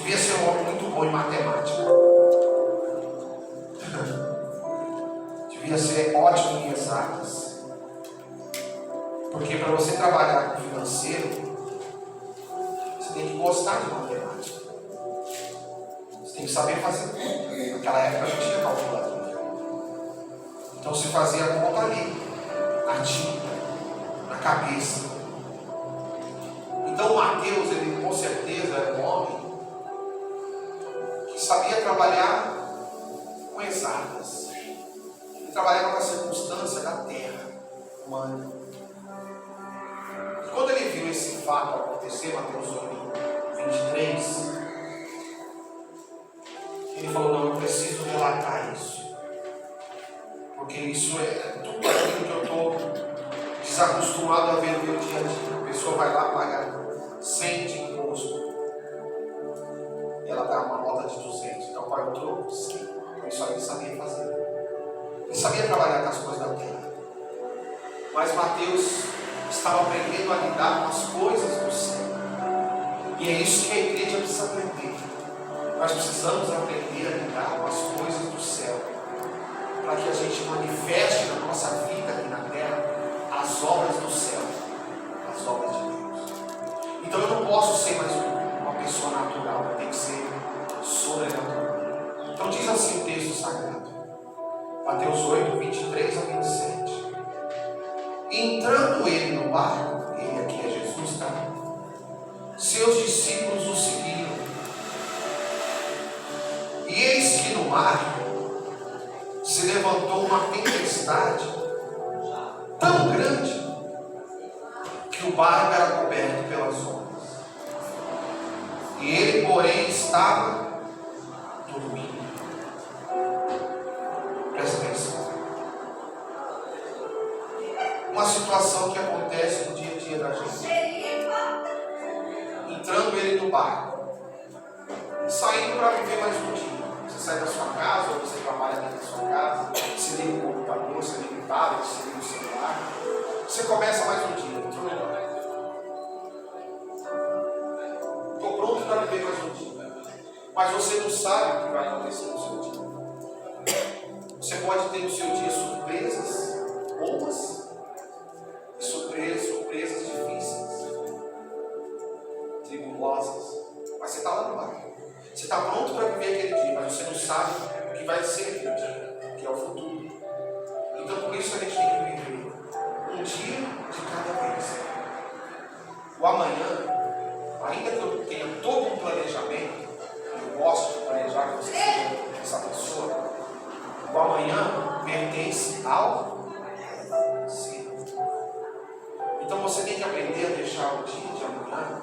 devia ser um homem muito bom em matemática. Devia ser ótimo em exatas. Porque para você trabalhar com financeiro, você tem que gostar de matemática. Você tem que saber fazer conta. Naquela época não tinha calculadora. Então se fazia a conta ali, na tinta, na cabeça. Então Mateus, ele com certeza era um homem que sabia trabalhar com exatas. Ele trabalhava com a circunstância da terra humana. E quando ele viu esse fato acontecer, Mateus 23, ele falou: não, eu preciso relatar isso. Porque isso é tudo aquilo que eu estou desacostumado a ver no meu dia a dia. A pessoa vai lá, paga 100 de imposto. E ela dá uma nota de 200. Então qual é o troco? 100. Isso aí ele sabia fazer. Ele sabia trabalhar com as coisas da terra. Mas Mateus estava aprendendo a lidar com as coisas do céu. E é isso que a igreja precisa aprender. Nós precisamos aprender a lidar com as coisas do céu, para que a gente manifeste na nossa vida aqui na terra as obras do céu, as obras de Deus. Então eu não posso ser mais uma pessoa natural, eu tenho que ser sobrenatural. Então diz assim o texto sagrado, Mateus 8, 23 a 27. Entrando ele no barco, ele aqui é Jesus, tá? Seus discípulos o seguiram. E eis que no mar se levantou uma tempestade tão grande que o barco era coberto pelas ondas. E ele, porém, estava dormindo. Presta atenção. Uma situação que acontece no dia a dia da gente. Entrando ele no barco, saindo para viver mais um dia. Você sai da sua casa, ou você trabalha dentro da sua casa, você liga o computador, você liga o tablet, você liga o celular. Você começa mais um dia. Estou pronto para viver mais um dia. Mas você não sabe o que vai acontecer no seu dia. Você pode ter no seu dia surpresas boas e surpresas difíceis, tribulosas. Mas você está lá no barco. Você está pronto para viver aquele dia, mas você não sabe o que vai ser aquele dia, que é o futuro. Então por isso a gente tem que viver um dia de cada vez. O amanhã, ainda que eu tenha todo um planejamento, eu gosto de planejar que você seja essa pessoa, o amanhã pertence ao ser. Então você tem que aprender a deixar o dia de amanhã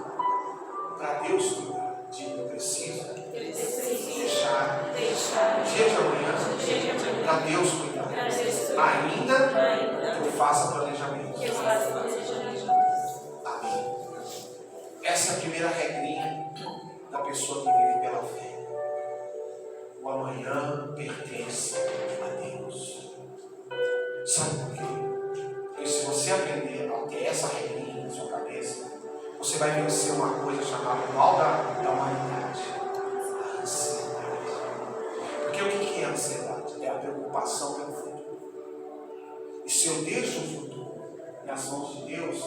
para Deus cuidar. Diga, eu preciso deixar o dia de amanhã para Deus cuidar. Ainda que eu faça planejamento. Amém. Essa é a primeira regrinha da pessoa que vive pela fé. O amanhã pertence a Deus. Sabe por quê? Porque se você aprender a ter essa regrinha na sua cabeça, você vai vencer uma coisa chamada mal da humanidade, a ansiedade. Porque o que é a ansiedade? É a preocupação pelo futuro. E se eu deixo o futuro nas mãos de Deus,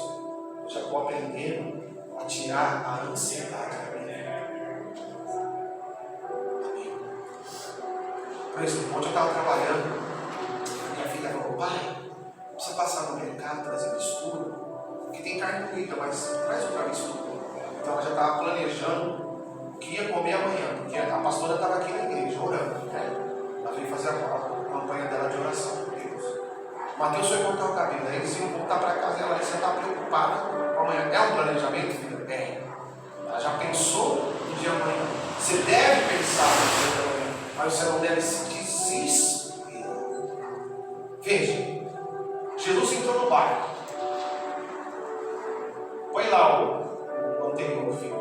eu já estou aprendendo a tirar a ansiedade da minha vida. Amém. Por exemplo, ontem eu estava trabalhando, minha filha falou: pai, você passar no mercado trazer mistura? Que tem carne moída, mas traz outra mistura. Então ela já estava planejando o que ia comer amanhã, porque a pastora estava aqui na igreja orando, né? Ela veio fazer a campanha dela de oração por Deus. Mateus foi cortar o cabelo, aí eles iam voltar para casa e ela disse: você está preocupada com amanhã? É um planejamento, filha? É. Ela já pensou no dia de amanhã. Você deve pensar no dia de amanhã, mas você não deve se desesperar. Veja, Jesus entrou no barco. Põe lá o anterior, filho.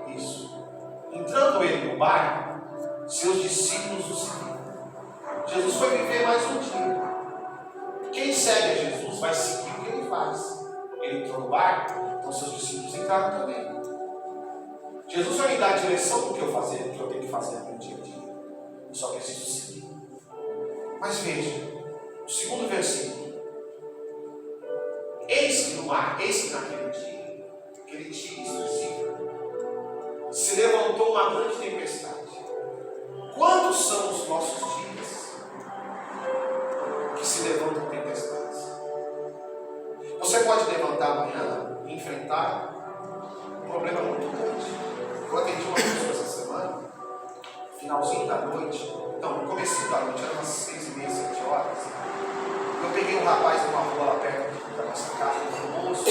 Isso. Entrando ele no barco, seus discípulos o seguiram. Jesus foi viver mais um dia. Quem segue a Jesus vai seguir o que ele faz. Ele entrou no barco, então seus discípulos entraram também. Jesus vai me dá a direção do que eu tenho que fazer no meu dia a dia. Eu só preciso seguir. Mas veja, o segundo versículo. Eis que naquele dia específico, se levantou uma grande tempestade. Quantos são os nossos dias que se levantam tempestades? Você pode levantar amanhã e enfrentar um problema muito grande. Eu atendi uma pessoa essa semana, finalzinho da noite, não, no começo da noite, era umas 6h30, 7 horas. Eu peguei um rapaz numa rua lá perto da nossa casa, e falei, moço,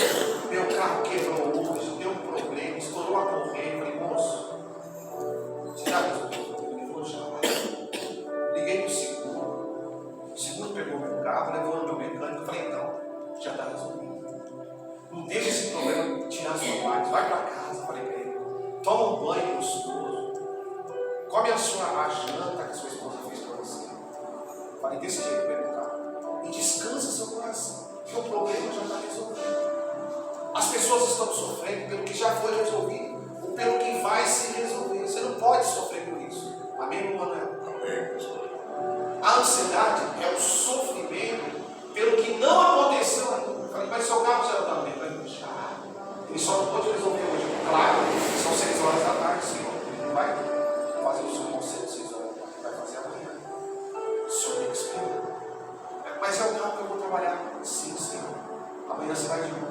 meu carro quebrou hoje, deu um problema, estourou a correia. Eu falei, moço, você já viu o problema? Ele falou, já. Liguei pro seguro, o seguro pegou meu carro, levou no meu mecânico, eu falei, então, já está resolvido. Não deixa esse problema tirar sua paz, vai para casa, eu falei para ele, toma um banho gostoso, come a janta que a sua esposa fez para você. Eu falei desse jeito para ele, e descansa seu coração, que o problema já está resolvido. As pessoas estão sofrendo pelo que já foi resolvido, ou pelo que vai se resolver. Você não pode sofrer por isso. Amém, Manuel? A ansiedade é o sofrimento pelo que não aconteceu ainda. Eu falei, mas seu carro já está bem? Ele só não pode resolver hoje. Claro, são 6 horas da tarde, Senhor. Ele não vai fazer o seu conselho 6 horas da tarde, vai fazer amanhã. O Senhor tem que esperar. Mas é o carro que eu vou trabalhar. Sim, Senhor. Amanhã você vai de novo.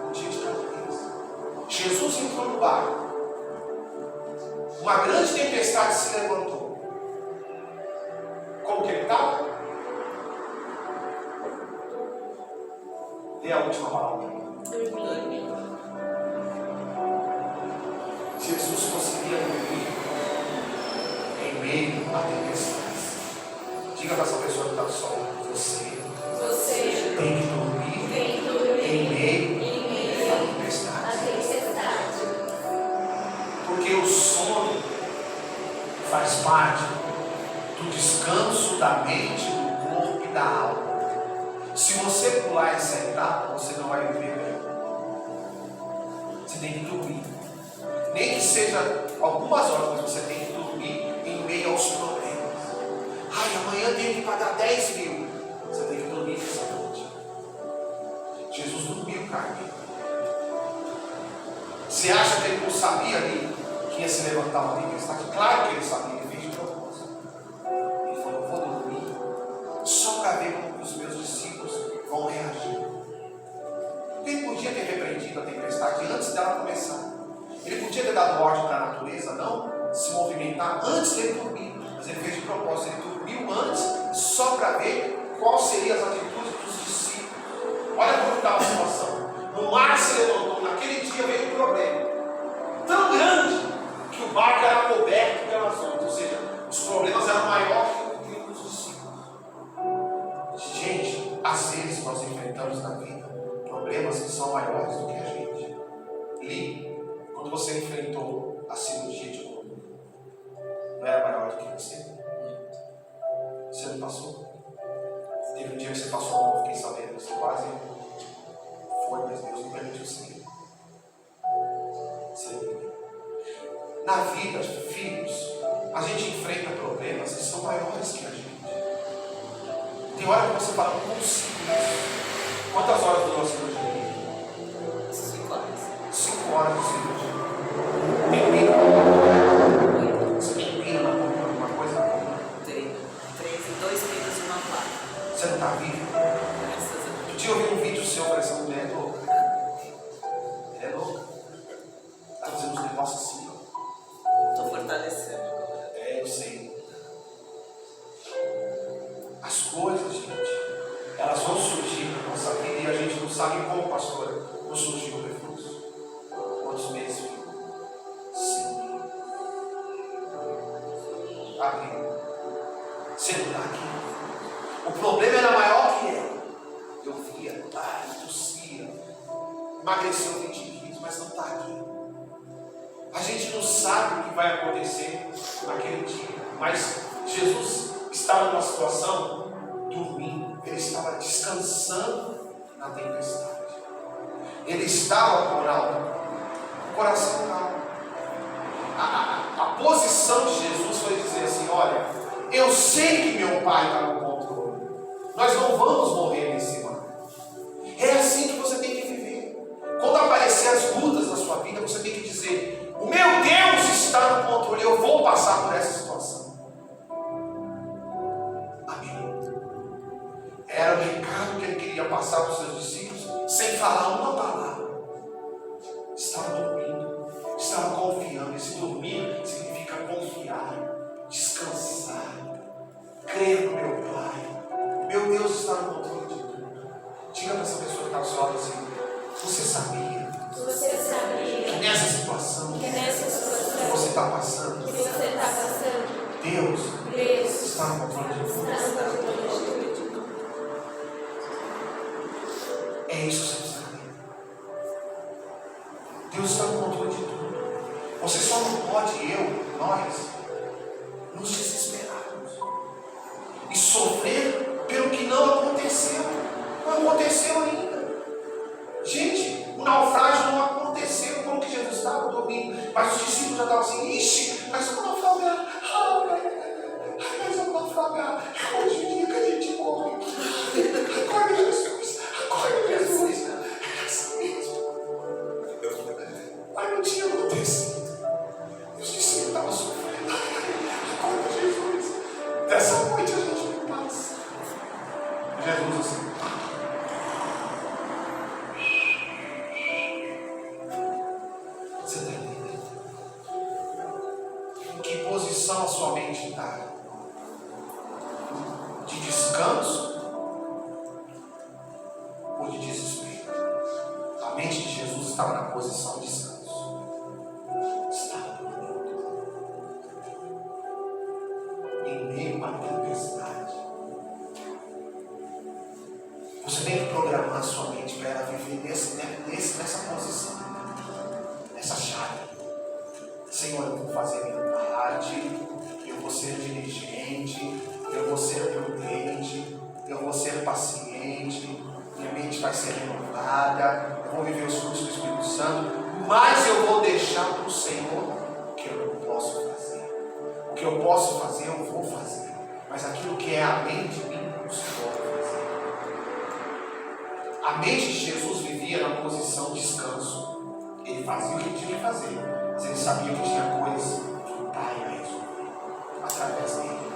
Um dia de cada vez. Jesus entrou no barco. Uma grande tempestade se levantou. Como que ele estava? Dê a última palavra. Dormindo. Jesus conseguia dormir em meio à tempestade. Diga para essa pessoa que está do sol, você tem que dormir em meio à tempestade. Porque o sono faz parte do descanso da mente, do corpo e da alma. Se você pular essa etapa, você não vai viver bem. Você tem que dormir. Nem que seja algumas horas, mas você tem que dormir em meio aos problemas. Ai, amanhã eu tenho que pagar 10 mil. Você tem que dormir nessa noite. Jesus dormiu, cara. Você acha que ele não sabia ali que ia se levantar uma tempestade? Claro que ele sabia, ele fez de propósito. Ele falou, eu vou dormir só para ver como os meus discípulos vão reagir. Ele podia ter repreendido a tempestade antes dela começar. Ele podia ter dado ordem para a natureza não se movimentar antes dele dormir. Mas ele fez de propósito. Ele dormiu antes só para ver quais seriam as atitudes dos discípulos. Olha como estava a situação. O mar se levantou. Naquele dia veio um problema tão grande que o barco era coberto pelas ondas. Ou seja, os problemas eram maiores que os discípulos. Gente, às vezes nós enfrentamos na vida problemas que são maiores do que a gente. E quando você enfrentou a cirurgia de novo, não era maior do que você? Você não passou? Teve um dia que você passou mal, fiquei sabendo, você quase foi, mas Deus não permitiu seguir. Na vida, filhos, a gente enfrenta problemas que são maiores que a gente. Tem hora que você fala, não consigo isso. Quantas horas durou a cirurgia? 5 horas. 5 horas de cirurgia. Você tem pena na alguma coisa? Tenho 2 pinos e uma placa. Você não está vivo? Graças a Deus. Eu tinha ouvido um vídeo seu para essa mulher, é louca. É louca. Está fazendo uns negócios assim, ó. Estou fortalecendo. Eu sei. As coisas, gente, elas vão surgir na nossa vida e a gente não sabe como, pastora, não surgiu o refluxo. Quantos meses? 5. Aqui. Você não está aqui. O problema era maior que ela. Eu via, tossia, emagreceu 20 quilos, mas não está aqui. A gente não sabe o que vai acontecer naquele dia, mas Jesus estava numa situação dormindo, ele estava descansando na tempestade. Ele estava, Ronaldo, Coração calmo. A posição de Jesus foi dizer assim: olha, eu sei que meu Pai está no controle. Nós não vamos morrer nesse mar. É assim que você tem que viver. Quando aparecer as lutas na sua vida, você tem que dizer: o meu Deus está no controle, eu vou passar por essa situação. Amém. Era o recado que ele queria passar para os seus discípulos, sem falar uma palavra. Estava dormindo, estava confiando. Esse dormir significa confiar, descansar, crer no meu Pai. Meu Deus está no controle de tudo. Diga para essa pessoa que está ao seu lado assim: você sabia que nessa situação que você está passando, Deus está no controle de tudo? É isso que você precisa saber. Deus está no controle de tudo. Você só não pode, nós, nos desesperarmos e sofrer pelo que não aconteceu. Não aconteceu ainda. Gente, o naufrágio não aconteceu como que Jesus estava dormindo. Mas os discípulos já estavam assim: ixi, nós vamos naufragar. Nós vamos naufragar. É hoje o dia que a gente morre. Acorda, Jesus. Acorda, Jesus. É assim mesmo. Mas não tinha acontecido. Os discípulos estavam sofrendo. Acorda, Jesus. Dessa noite a gente não passa. Jesus assim: você está entendendo? Em que posição a sua mente está? De descanso ou de desespero? A mente de Jesus estava na posição de descanso. Estava dormindo em meio à tempestade. Você tem que programar a sua mente para ela viver nessa posição, nessa chave. Senhor, eu vou fazer minha parte, eu vou ser diligente, eu vou ser prudente, eu vou ser paciente, minha mente vai ser renovada, eu vou viver os frutos do Espírito Santo, mas eu vou deixar para o Senhor o que eu não posso fazer. O que eu posso fazer, eu vou fazer, mas aquilo que é além de mim, o Senhor vai fazer. A mente de Jesus vivia na posição de descanso. Ele fazia o que ele tinha que fazer, mas ele sabia que tinha coisas que o Pai ia resolver através dele.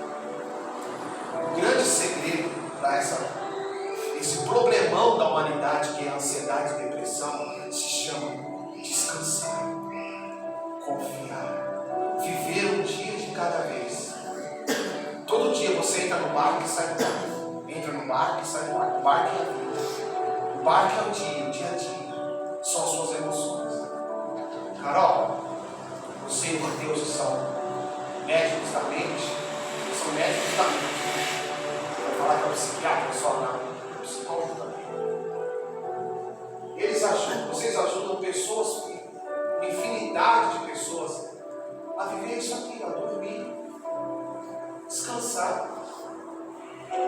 O grande segredo para esse problemão da humanidade, que é a ansiedade e a depressão, se chama descansar, confiar, viver um dia de cada vez. Todo dia você entra no barco e sai do barco, entra no barco e sai do barco. O barco é a vida, o barco é o dia a dia, são as suas emoções. Carol, você e o Mateus são médicos da mente, são médicos da mente. Vou falar que é um psiquiatra só, não, é um psicólogo também. Vocês ajudam pessoas, uma infinidade de pessoas, a viver isso aqui, a dormir, descansar,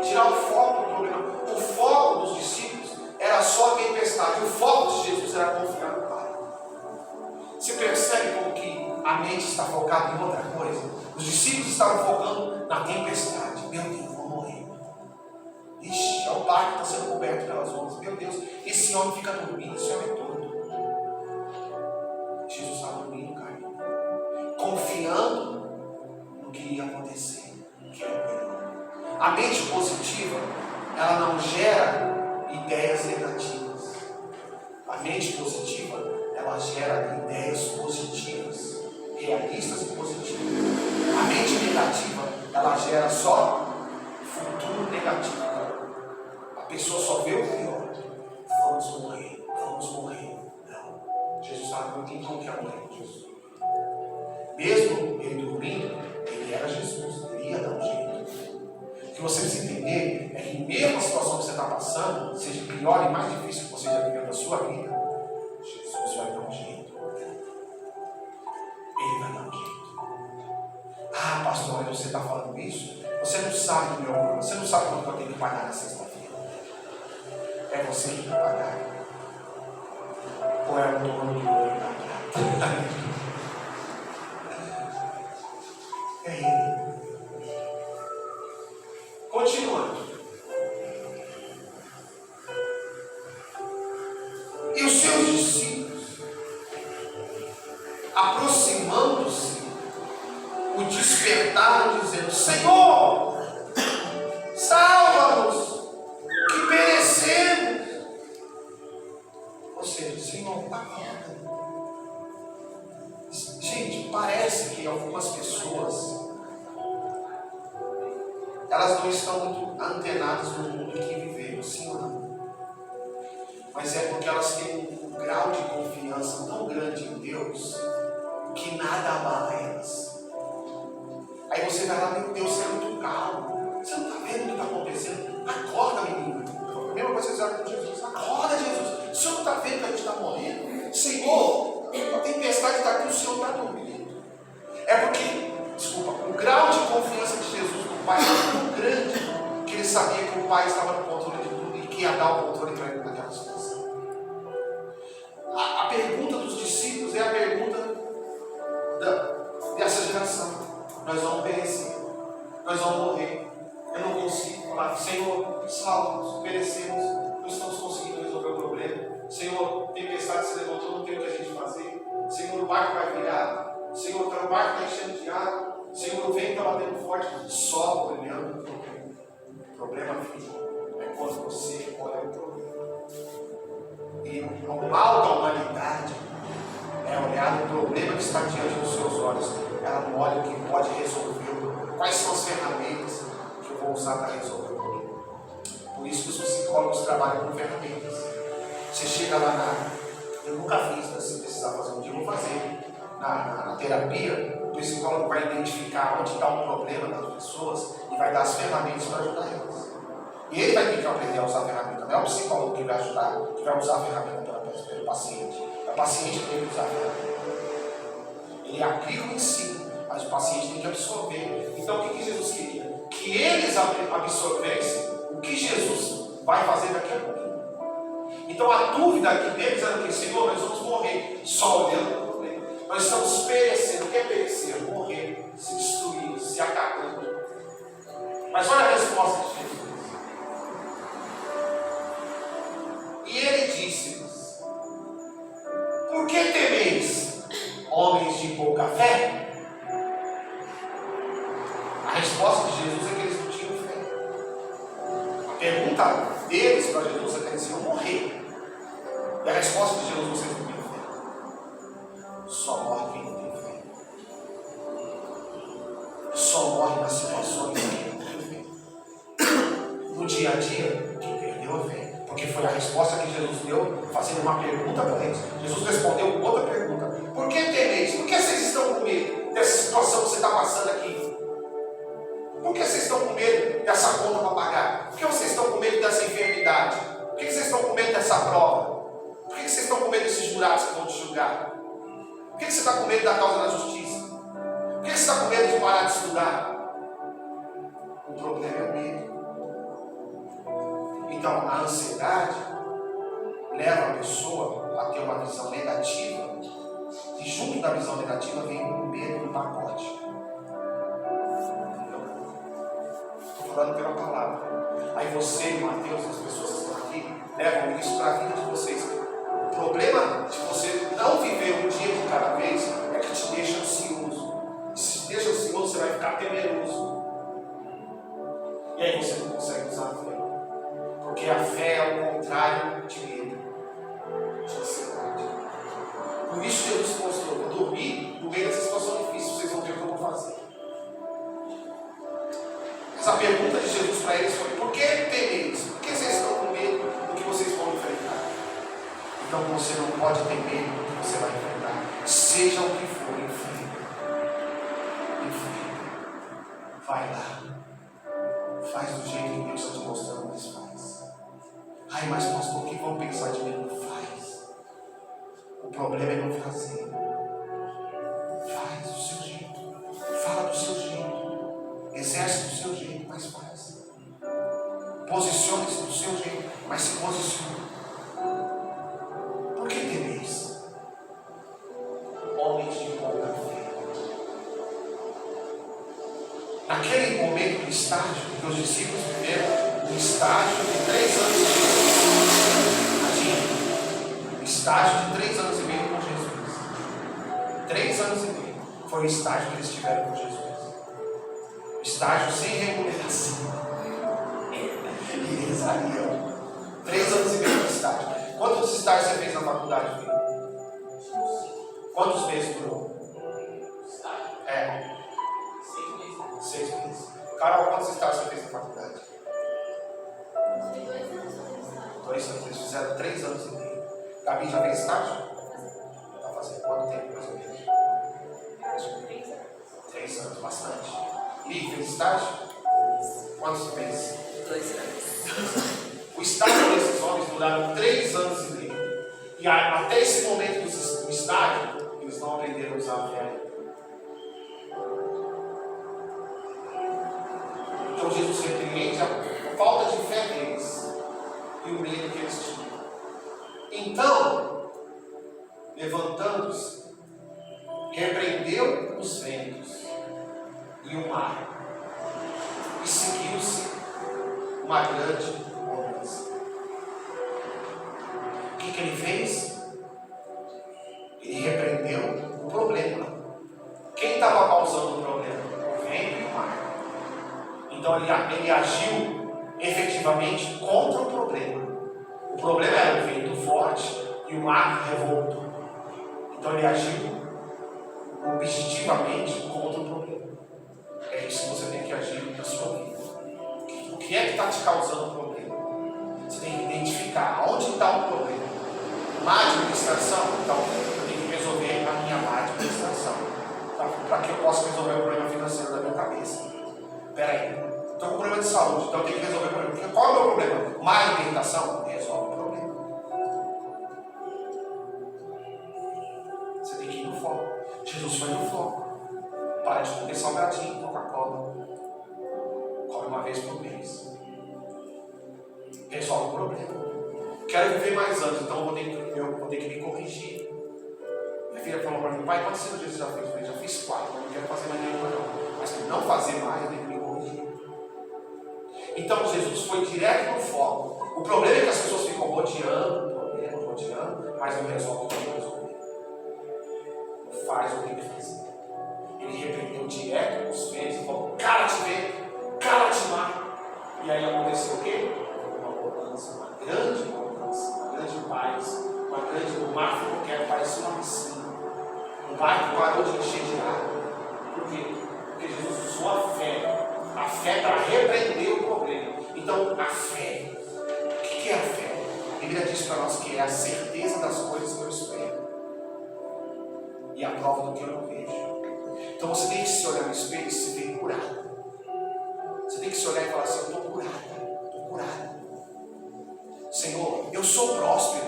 tirar o foco do problema. O foco dos discípulos era só a tempestade, o foco de Jesus era confiar no Pai. Você percebe como que a mente está focada em outra coisa? Os discípulos estavam focando na tempestade. Meu Deus, vou morrer. Ixi, é o barco que está sendo coberto pelas ondas. Meu Deus, esse homem fica dormindo, esse homem é todo. Jesus está dormindo, cara. Confiando no que ia acontecer, que é o melhor. A mente positiva, ela não gera ideias negativas. A mente positiva, ela gera ideias positivas, realistas e positivas. A mente negativa, ela gera só futuro negativo. A pessoa só vê o pior. Vamos morrer, vamos morrer. Não. Jesus sabe muito então que é morrer com Jesus. Mesmo ele dormindo, ele era Jesus, ele ia dar um jeito. O que você precisa entender é que mesmo a situação que você está passando, seja pior e mais difícil que você já viveu na sua vida, Jesus vai dar um jeito. Ele vai dar um jeito. Ah, pastor, mas você está falando isso? Você não sabe do meu problema. Você não sabe quanto eu tenho que pagar na sexta-feira. É você que vai pagar. Ou é o dono do ouro da prata? É Ele. Continuando. E os seus discípulos, aproximando-se, o despertaram, dizendo: Senhor, salva-nos, que perecemos. Ou seja, Senhor, acorda. Gente, parece que algumas pessoas, elas não estão muito antenadas no mundo que vivemos, sim ou não? Mas é porque elas têm um grau de confiança tão grande em Deus que nada abala elas. Aí você vai lá: meu Deus, você é muito calmo, você não está vendo o que está acontecendo? Acorda, menino. A mesma coisa que vocês olham com Jesus: acorda, Jesus, o Senhor não está vendo que a gente está morrendo? Senhor, a tempestade está aqui, o Senhor está dormindo. É porque, desculpa, o grau de confiança de Jesus no Pai era tão grande que ele sabia que o Pai estava no controle de tudo e que ia dar o controle para ele naquela situação. A pergunta dos discípulos é a pergunta dessa geração: nós vamos perecer, nós vamos morrer. Eu não consigo falar: Senhor, salva-nos, perecemos, não estamos conseguindo resolver o problema. Senhor, tempestade se levantou, não tem o que a gente fazer. Senhor, o barco vai virar. Senhor, o barco está enchendo de água. Senhor, o vento está batendo forte. Só olhando para o problema. O problema, filho, é quando você olha o problema. E o mal da humanidade é olhar o problema que está diante dos seus olhos. Ela não olha o que pode resolver. Quais são as ferramentas que eu vou usar para resolver o problema. Por isso que os psicólogos trabalham com ferramentas. Você chega lá eu nunca fiz, mas se precisar fazer um dia, eu vou fazer. Na terapia, o psicólogo vai identificar onde está o problema das pessoas e vai dar as ferramentas para ajudar elas. E ele vai ter que aprender a usar a ferramenta. Não é o psicólogo que vai ajudar, que vai usar a ferramenta pelo paciente. É o paciente que tem que usar a ferramenta. Ele aplica o ensino, mas o paciente tem que absorver. Então, o que Jesus queria? Que eles absorvessem o que Jesus vai fazer daqui a pouco. Então a dúvida aqui deles era que: Senhor, nós vamos morrer, só olhando para o problema. Nós estamos perecendo. O que é perecer? Morrer, se destruir, se acabando. Mas olha a resposta de Jesus. E ele disse-lhes: por que temeis, homens de pouca fé? A resposta de Jesus é que eles não tinham fé. A pergunta deles para Jesus é que eles iam morrer. E a resposta de Jesus: vocês não têm fé. Só morre quem não tem fé. Só morre nas situações que não tem fé. No dia a dia, quem perdeu a fé. Porque foi a resposta que Jesus deu, fazendo uma pergunta para eles. Jesus respondeu com outra pergunta: por que temeis? Por que vocês estão com medo dessa situação que você está passando aqui? Por que vocês estão com medo dessa conta para pagar? Por que vocês estão com medo dessa enfermidade? Por que vocês estão com medo dessa prova? Por que vocês estão com medo desses jurados que vão te julgar? Por que você está com medo da causa da justiça? Por que você está com medo de parar de estudar? O problema é o medo. Então, a ansiedade leva a pessoa a ter uma visão negativa, e junto da visão negativa vem o medo no pacote. Estou falando pela palavra. Aí você, Mateus, as pessoas que estão aqui, levam isso para a vida de vocês. O problema de você não viver um dia de cada vez é que te deixa ansioso. Se te deixa ansioso, você vai ficar temeroso. E aí você não consegue usar a fé. Porque a fé é o contrário de medo, de ansiedade. Por isso Jesus mostrou: vou dormir no meio dessa situação difícil, vocês vão ver o que eu vou fazer. Mas a pergunta de Jesus para eles foi: por que temeis? Por que vocês estão com medo do que vocês vão enfrentar? Então você não pode ter medo do que você vai enfrentar. Seja o que for, enfrenta. Vai lá. Faz do jeito que Deus está te mostrando, mas faz. Ai, mas pastor, o que vão pensar de mim? Não faz. O problema é não fazer. Faz do seu jeito. Fala do seu jeito. Exerce do seu jeito, mas faz. Posicione-se do seu jeito, mas se posicione. Por que temeis? homens de pouca fé. Naquele momento do estágio, que os discípulos viveram um estágio de 3 anos e meio. Imagina, um estágio de 3 anos e meio com Jesus. 3 anos e meio foi o estágio que eles tiveram com Jesus. Estágio sem remuneração. E eles aliam. 3 anos e meio de estágio. Quantos estágios você fez na faculdade, filho? Quantos meses durou? 6 meses. Carol, quantos estágios você fez na faculdade? 2 anos. Eles fizeram 3 anos e meio. Gabi já fez estágio? Está fazendo quanto tempo, mais ou menos? 3 anos, bastante. E fez estágio? Quantos meses? 2 anos. O estágio desses homens duraram 3 anos e meio. E até esse momento do estágio, eles não aprenderam a usar a fé. Então Jesus repreende a falta de fé deles e o medo que eles tinham. Então, levantando-se, repreendeu os ventos e o mar, e seguiu-se uma grande bonança. O que ele fez? Ele repreendeu o problema. Quem estava causando o problema? O vento e o mar. Então ele agiu efetivamente contra o problema. O problema era o vento forte e o mar revolto. Então ele agiu objetivamente contra o problema. É isso que você tem que agir na sua vida. O que é que está te causando o problema? Você tem que identificar onde está o problema. Má administração? Então eu tenho que resolver a minha má administração. Para que eu possa resolver o problema financeiro da minha cabeça. Espera aí. Estou com problema de saúde, então eu tenho que resolver o problema. Qual é o meu problema? Má alimentação? Resolve o problema. Você tem que ir no foco. Jesus foi no foco. Para de comer salgadinho, Coca-Cola. Come uma vez por mês. Resolve o problema. Quero viver mais anos, então eu vou ter que me corrigir. Minha filha falou para mim: pai, quantas cirurgias você já fez? Eu falei: já fiz 4, mas não quero fazer mais nenhuma não. Mas para não fazer mais, eu tenho que me corrigir. Então Jesus foi direto no foco. O problema é que as pessoas ficam rodeando, mas não resolve o que tem que resolver. Não faz o que tem que fazer. Ele repreendeu direto os ventos e falou: cala-te vento, cala-te mar. E aí aconteceu o quê? Uma bonança, uma grande paz, uma grande. O mar ficou quieto, parecia uma piscina. O barco parou de encher de água. Por quê? Porque Jesus usou a fé para repreender o problema. Então, a fé, o que é a fé? A Bíblia diz para nós que é a certeza das coisas que eu espero e a prova do que eu não vejo. Então você tem que se olhar no espelho e se ver curado. Você tem que se olhar e falar assim: eu estou curado. Senhor, eu sou próspero,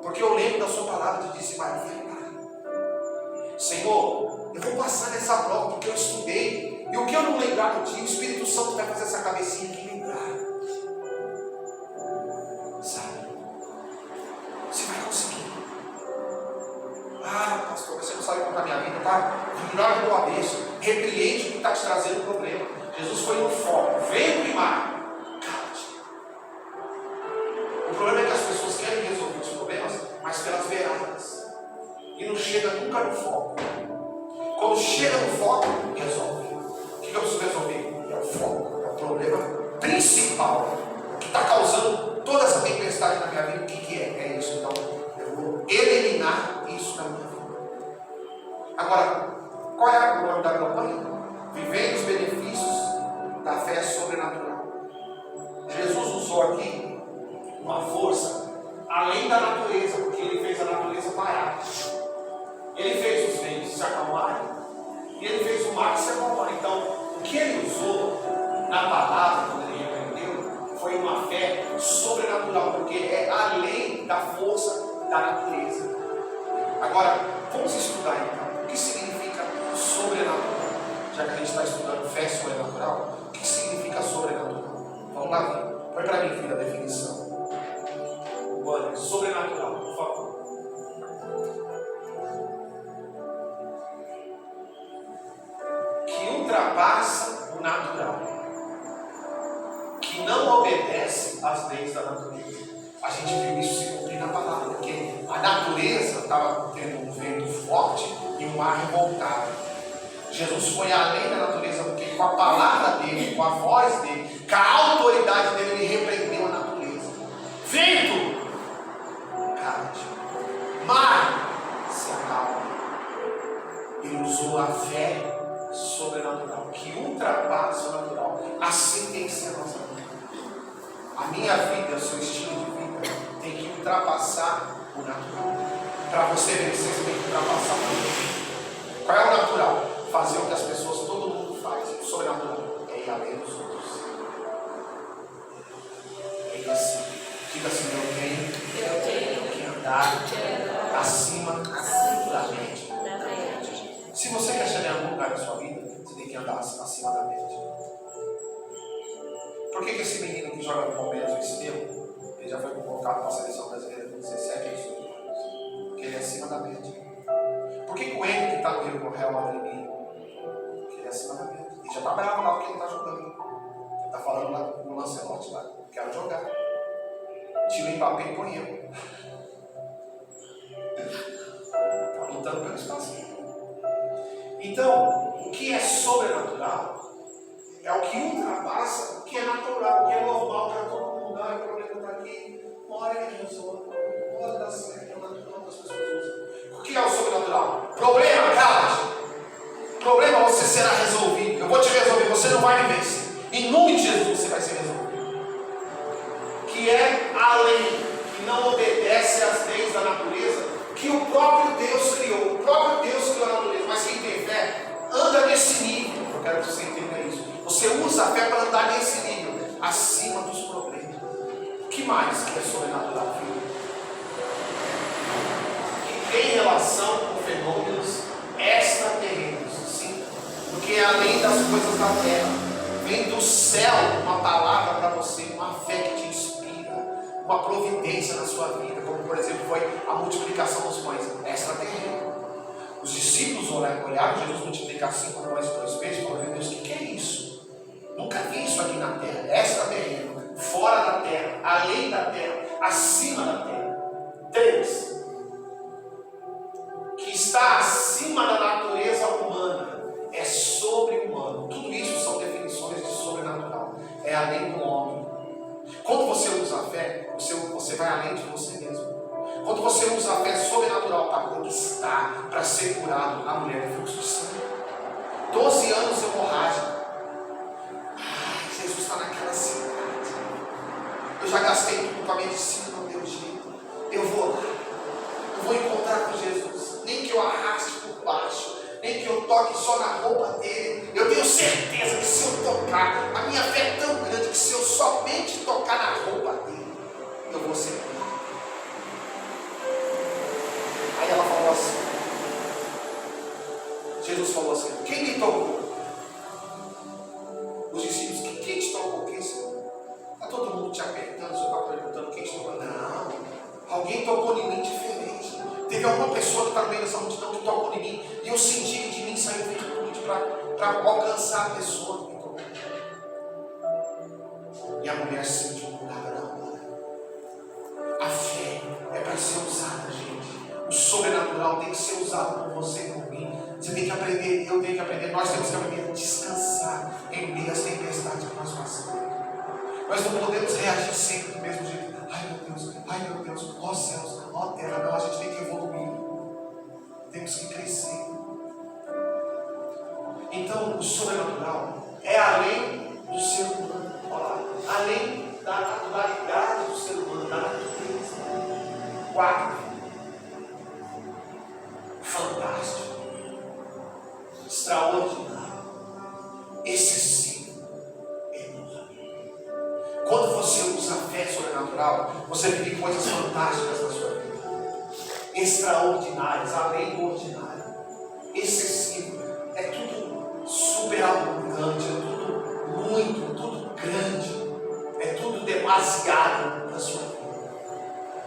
porque eu lembro da sua palavra de dizimar e ofertar. Senhor, eu vou passar nessa prova porque eu estudei. E o que eu não lembrar no dia, o Espírito Santo vai fazer essa cabecinha aqui lembrar. Sabe? Você vai conseguir. Ah, pastor, você não sabe contar minha vida, tá? Virar do avesso. Repreende o que está te trazendo o problema. Jesus foi no foco. Vento e mar. Cala-te. O problema é que as pessoas querem resolver os problemas, mas pelas beiradas. E não chega nunca no foco. Quando chega no foco, resolve. O que eu preciso resolver? É o foco. É o problema principal que está causando toda essa tempestade na minha vida. O que é? É isso. Então, eu vou eliminar isso na minha vida. Agora, qual é o nome da campanha? Vivendo os benefícios da fé sobrenatural. Jesus usou aqui uma força além da natureza, porque ele fez a natureza parar. Ele fez os ventos se acalmarem e ele fez o mar se acalmar. Então, o que ele usou na palavra, quando ele repreendeu, foi uma fé sobrenatural, porque é além da força da natureza. Agora, vamos estudar então o que significa sobrenatural. Já que a gente está estudando fé sobrenatural, o que significa sobrenatural? Vamos lá, põe para mim, filha, a definição. Olha, sobrenatural, por favor. ultrapassa o natural, que não obedece às leis da natureza. A gente viu isso se cumprir na palavra, porque a natureza estava tendo um vento forte e um mar revoltado. Jesus foi além da natureza, porque com a palavra dele, com a voz dele, com a autoridade dele, ele repreendeu a natureza. Vento, cala-te. Mar, se acalma. Ele usou a fé sobrenatural, que ultrapassa o natural. Assim tem que ser a nossa vida. A minha vida, o seu estilo de vida, tem que ultrapassar o natural. Para você vencer, você tem que ultrapassar o natural. Qual é o natural? Fazer o que as pessoas, todo mundo faz. O sobrenatural é ir além dos outros. É assim. Diga assim: eu tenho que andar acima da mente. Se você quer chegar em algum lugar na sua vida, você tem que andar acima da mente. Por que esse menino que joga no Palmeiras, o Estevão, ele já foi convocado para a seleção brasileira com 17 ou 18 anos? Porque ele é acima da mente. Por que o Henrique que está no Real Madrid? Porque ele é acima da mente. Ele já está bravo lá porque ele está jogando. Ele está falando lá no Lancelotti lá: quero jogar. Tira o Mbappé e põe eu. Está lutando pelo espaço. Então, o que é sobrenatural é o que ultrapassa o que é natural, o que é normal para todo mundo. O problema está aqui, uma hora ele resolve, uma hora dá certo, é natural que as pessoas usam. O que é o sobrenatural? Problema, cala-te. Problema você será resolvido. Eu vou te resolver, você não vai me vencer. Em nome de Jesus você vai ser resolvido. Que é a lei que não obedece às leis da natureza, que o próprio Deus criou. O próprio Deus criou a natureza, mas quem tem fé anda nesse nível. Eu quero que você entenda isso. Você usa a fé para andar nesse nível, acima dos problemas. O que mais que é sobrenatural, filho? Que tem relação com fenômenos extraterrenos, sim, porque é além das coisas da terra. Vem do céu uma palavra para você, uma fé que te inspira, uma providência na sua vida, como por exemplo foi a multiplicação dos pães, extraterreno. Os discípulos olharam Jesus multiplicar 5 pães e 2 peixes e falaram: meu Deus, o que é isso? Nunca vi isso aqui na terra. Extraterreno, fora da terra, além da terra, acima da terra. 3. Que está acima da natureza humana, é sobre-humano. Tudo isso são definições de sobrenatural. É além do homem. Quando você usa a fé, você vai além de você mesmo. Quando você usa a fé sobrenatural para conquistar, para ser curado, a mulher de fluxo de sangue, 12 anos hemorrágica. Jesus está naquela cidade. Eu já gastei tudo com a medicina, não deu jeito. Eu vou lá. Eu vou encontrar com Jesus. Nem que eu arraste por baixo, nem que eu toque só na roupa dele. Eu tenho certeza que se eu tocar, a minha fé é tão grande que se eu somente tocar na roupa dele, eu vou ser curado. Aí ela falou assim, Jesus falou assim: quem me tocou? Os discípulos: quem te tocou? Quem, Senhor? Está todo mundo te apertando, o Senhor está perguntando quem te tocou? Não, alguém tocou em mim diferente. Teve alguma pessoa que está no meio dessa multidão que tocou em mim, e eu senti que de mim saiu virtude para alcançar a pessoa que me tocou. E a mulher se sentiu curada na hora. A fé é para ser usada, gente. O sobrenatural tem que ser usado por você e por mim. Você tem que aprender, eu tenho que aprender, nós temos que aprender a descansar em meio às tempestades que nós passamos. Nós não podemos reagir sempre do mesmo jeito. Ai meu Deus, ó céus, ó terra. Não, a gente tem que evoluir. Temos que crescer. Então, o sobrenatural é além do ser humano. Além da naturalidade do ser humano, da natureza. 4. Fantástico, extraordinário, excessivo, enorme. Quando você usa a fé sobrenatural, você vive coisas fantásticas na sua vida, extraordinárias, além do ordinário. Excessivo, é tudo superabundante, é tudo muito, tudo grande, é tudo demasiado na sua vida,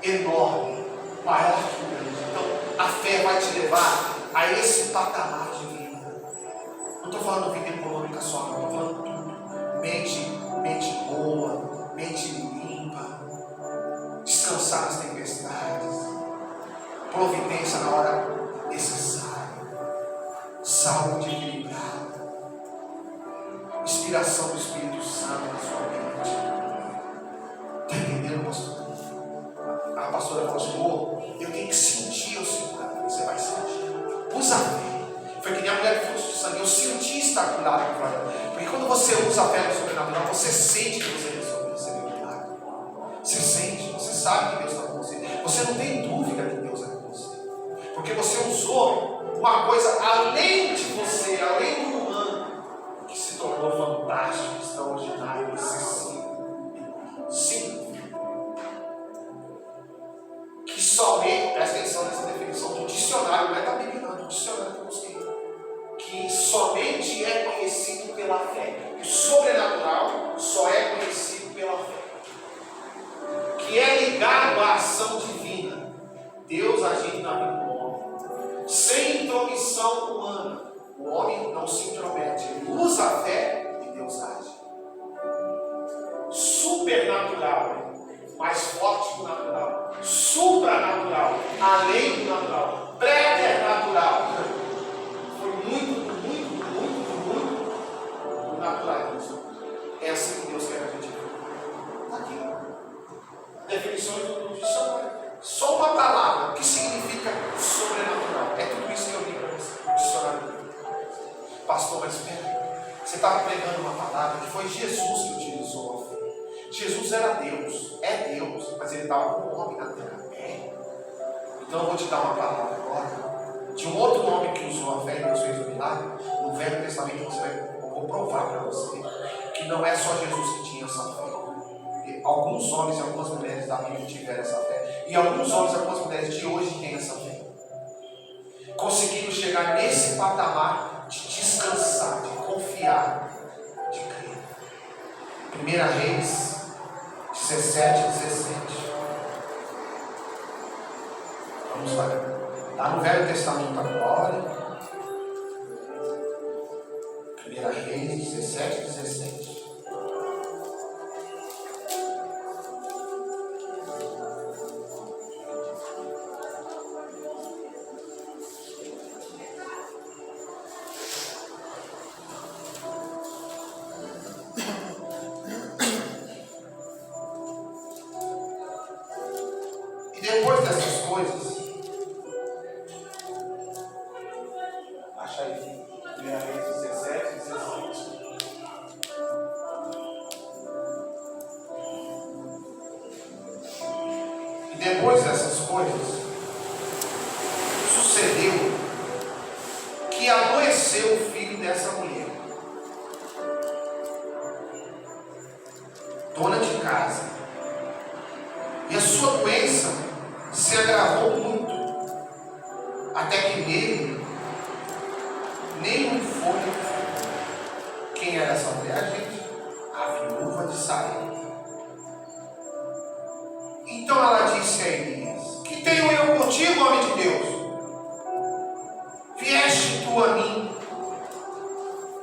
enorme, maior que o grande. Então, a fé vai te levar a esse patamar de vida. Não estou falando vida econômica. mente boa, mente limpa, descansar nas tempestades, providência na hora necessária, saúde equilibrada, inspiração do Espírito Santo na sua mente. Está entendendo, pastor? A pastora falou assim: eu tenho que sentir o Senhor. Você vai sentir. Usa a fé. Foi que nem a mulher de fluxo de sangue. Eu senti estar curado por ela. Porque quando você usa a fé no sobrenatural, você sente que você recebeu o milagre. Você sente, você sabe que Deus está com você. Você não tem dúvida que Deus é com você. Porque você usou uma coisa além de você, além do humano, que se tornou fantástico, extraordinário, excessivo. Sim. Que somente, presta atenção nessa definição do dicionário, não é da Bíblia, não, do dicionário que eu busquei. Que somente é conhecido pela fé. O sobrenatural só é conhecido pela fé. Que é ligado à ação divina. Deus agindo na vida do homem. Sem intromissão humana. O homem não se intromete. Ele usa a fé e Deus age. Supernatural. Mais forte que o natural. Supranatural. Além do natural. Preternatural. Foi muito naturalismo. É assim que Deus quer que a gente viva. Está aqui. Definições do dicionário. Só uma palavra. O que significa sobrenatural? É tudo isso que eu li para você. Dicionário. Pastor, mas espera. Você estava pregando uma palavra que foi Jesus que utilizou a fé. Jesus era Deus. É Deus. Mas ele estava com um homem na terra. É. Então eu vou te dar uma palavra agora. De um outro homem que usou a fé e Deus fez o milagre. No Velho Testamento eu vou provar para você que não é só Jesus que tinha essa fé. E alguns homens e algumas mulheres da Bíblia tiveram essa fé. E alguns homens e algumas mulheres de hoje têm essa fé. Conseguiram chegar nesse patamar de descansar, de confiar, de crer. 1 Reis 17. Vamos lá. Está no Velho Testamento agora. 1 Reis 17. E depois dessas coisas, acha aí, 1 Reis 17. E depois dessas coisas, sucedeu que adoeceu o filho dessa mulher, dona de casa, e a sua doença se agravou muito, até que nele nenhum fôlego. Quem era essa mulher, gente? A viúva de Sarepta. Então ela disse a Elias: que tenho eu contigo, homem de Deus? Vieste tu a mim